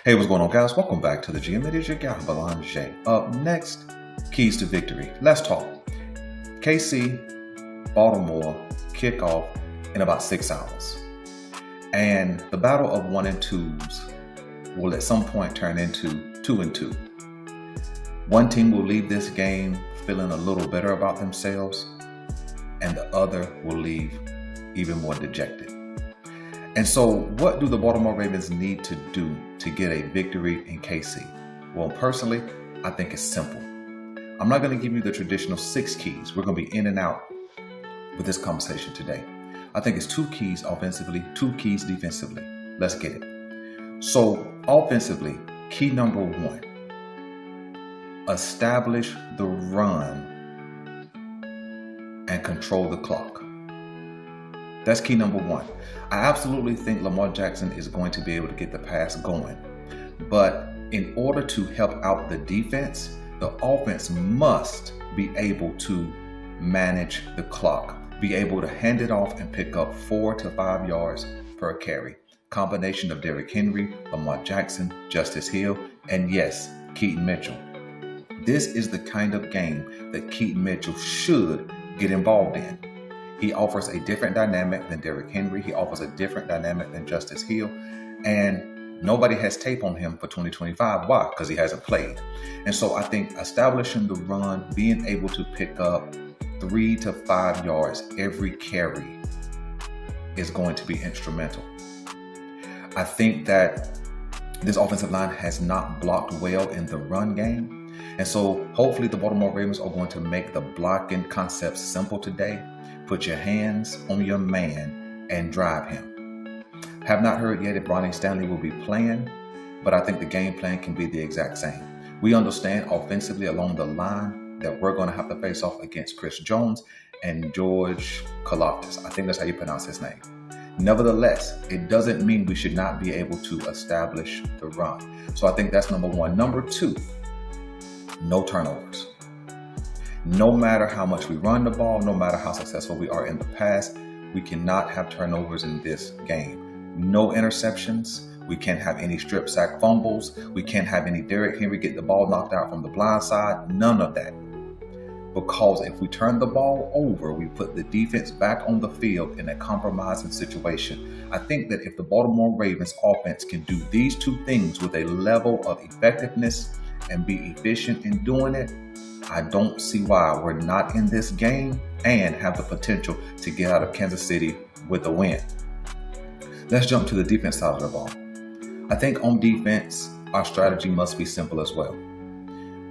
Hey, what's going on, guys? Welcome back to the gym. It is your guy, Belanger. Up next, keys to victory. Let's talk. KC, Baltimore, kickoff in about 6 hours. And the battle of 1 and 2s will at some point turn into 2 and 2. One team will leave this game feeling a little better about themselves, and the other will leave even more dejected. And so what do the Baltimore Ravens need to do to get a victory in KC? Well, personally, I think it's simple. I'm not going to give you the traditional 6 keys. We're going to be in and out with this conversation today. I think it's 2 keys offensively, 2 keys defensively. Let's get it. So offensively, key number 1, establish the run and control the clock. That's key number 1. I absolutely think Lamar Jackson is going to be able to get the pass going. But in order to help out the defense, the offense must be able to manage the clock, be able to hand it off and pick up 4 to 5 yards per carry. Combination of Derrick Henry, Lamar Jackson, Justice Hill, and yes, Keaton Mitchell. This is the kind of game that Keaton Mitchell should get involved in. He offers a different dynamic than Derrick Henry. He offers a different dynamic than Justice Hill. And nobody has tape on him for 2025. Why? Because he hasn't played. And so I think establishing the run, being able to pick up 3 to 5 yards every carry is going to be instrumental. I think that this offensive line has not blocked well in the run game. And so hopefully the Baltimore Ravens are going to make the blocking concept simple today. Put your hands on your man and drive him. Have not heard yet if Ronnie Stanley will be playing, but I think the game plan can be the exact same. We understand offensively along the line that we're going to have to face off against Chris Jones and George Karlaftis. I think that's how you pronounce his name. Nevertheless, it doesn't mean we should not be able to establish the run. So I think that's number 1. Number 2, no turnovers. No matter how much we run the ball, no matter how successful we are in the pass, we cannot have turnovers in this game. No interceptions. We can't have any strip sack fumbles. We can't have any Derrick Henry get the ball knocked out from the blind side. None of that. Because if we turn the ball over, we put the defense back on the field in a compromising situation. I think that if the Baltimore Ravens offense can do these 2 things with a level of effectiveness and be efficient in doing it, I don't see why we're not in this game and have the potential to get out of Kansas City with a win. Let's jump to the defense side of the ball. I think on defense, our strategy must be simple as well.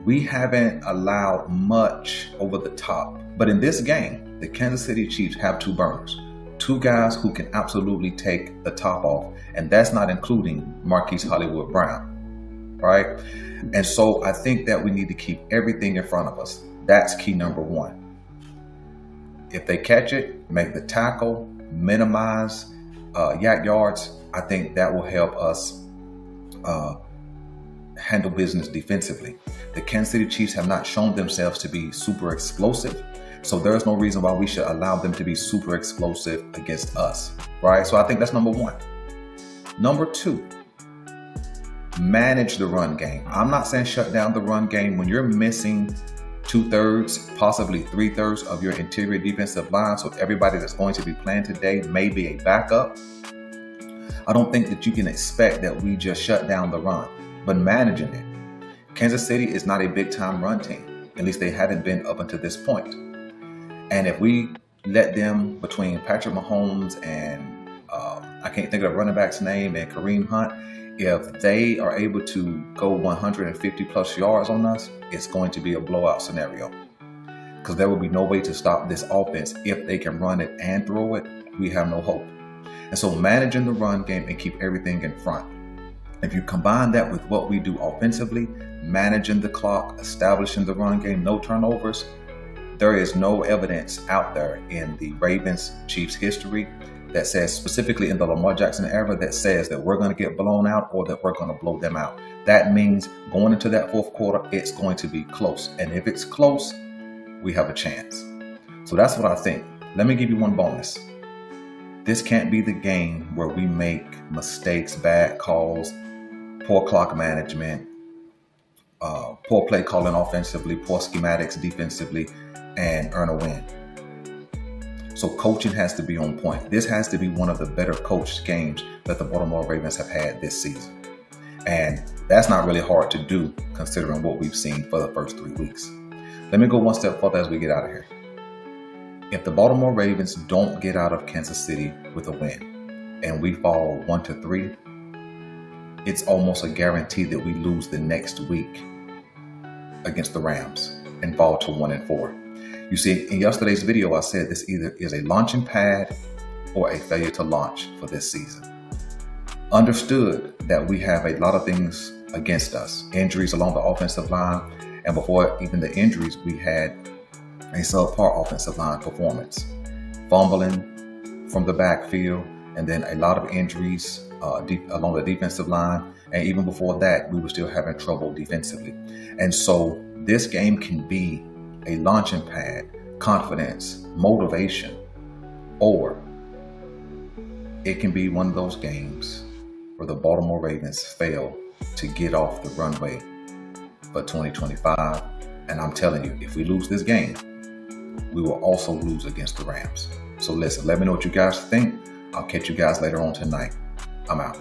We haven't allowed much over the top, but in this game, the Kansas City Chiefs have 2 burners, 2 guys who can absolutely take the top off, and that's not including Marquise Hollywood Brown, right? And so I think that we need to keep everything in front of us. That's key number 1. If they catch it, make the tackle, minimize yak yards, I think that will help us handle business defensively. The Kansas City Chiefs have not shown themselves to be super explosive, so there's no reason why we should allow them to be super explosive against us, right? So I think that's number 1. Number 2, manage the run game. I'm not saying shut down the run game. When you're missing 2/3, possibly 3/3 of your interior defensive line, so everybody that's going to be playing today may be a backup, I don't think that you can expect that we just shut down the run, but managing it. Kansas City is not a big-time run team. At least they haven't been up until this point. And if we let them, between Patrick Mahomes and I can't think of the running back's name, and Kareem Hunt, if they are able to go 150 plus yards on us, it's going to be a blowout scenario. Because there will be no way to stop this offense. If they can run it and throw it, we have no hope. And so managing the run game and keep everything in front. If you combine that with what we do offensively, managing the clock, establishing the run game, no turnovers, there is no evidence out there in the Ravens-Chiefs history that says, specifically in the Lamar Jackson era, that says that we're going to get blown out or that we're going to blow them out. That means going into that 4th quarter, it's going to be close. And if it's close, we have a chance. So that's what I think. Let me give you one bonus. This can't be the game where we make mistakes, bad calls, poor clock management, poor play calling offensively, poor schematics defensively, and earn a win. So coaching has to be on point. This has to be one of the better coached games that the Baltimore Ravens have had this season. And that's not really hard to do considering what we've seen for the first 3 weeks. Let me go one step further as we get out of here. If the Baltimore Ravens don't get out of Kansas City with a win and we fall 1-3, it's almost a guarantee that we lose the next week against the Rams and fall to 1-4. You see, in yesterday's video, I said this either is a launching pad or a failure to launch for this season. Understood that we have a lot of things against us. Injuries along the offensive line, and before even the injuries, we had a subpar offensive line performance. Fumbling from the backfield, and then a lot of injuries along the defensive line. And even before that, we were still having trouble defensively. And so this game can be a launching pad, confidence, motivation, or it can be one of those games where the Baltimore Ravens fail to get off the runway for 2025. And I'm telling you, if we lose this game, we will also lose against the Rams. So listen, let me know what you guys think. I'll catch you guys later on tonight. I'm out.